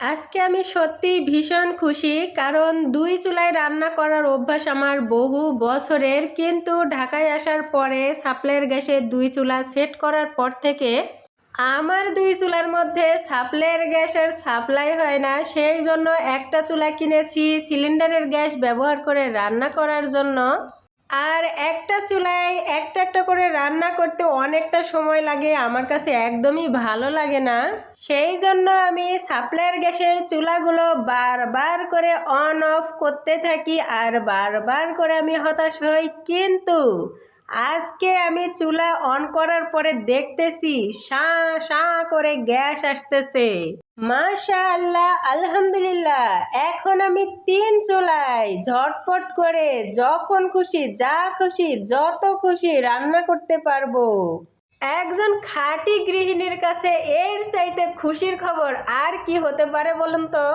আজকে আমি সত্যিই ভীষণ খুশি, কারণ ২ চুলায় রান্না করার অভ্যাস আমার বহু বছরের। কিন্তু ঢাকায় আসার পরে সাপ্লাইয়ের গ্যাসে ২ চুলা সেট করার পর থেকে আমার ২ চুলার মধ্যে সাপ্লাইয়ের গ্যাসের সাপ্লাই হয় না। সেই জন্য একটা চুলা কিনেছি সিলিন্ডারের গ্যাস ব্যবহার করে রান্না করার জন্য। আর একটা চুলায় একটা একটা করে রান্না করতে অনেকটা সময় লাগে, আমার কাছে একদমই ভালো লাগে না। সেই জন্য আমি সাপ্লাইয়ের গ্যাসের চুলাগুলো বারবার করে অন অফ করতে থাকি আর বারবার করে আমি হতাশ হই। কিন্তু আজকে আমি চুলা অন করার পরে দেখতেছি শাঁ শাঁ করে গ্যাস আসতেছে। মাশাআল্লাহ, আলহামদুলিল্লাহ। এখন আমি ৩ চুলায় ঝটপট করে যখন খুশি, যা খুশি, যত খুশি রান্না করতে পারবো। একজন খাঁটি গৃহিণীর কাছে এর চাইতে খুশির খবর আর কি হতে পারে বলুন তো?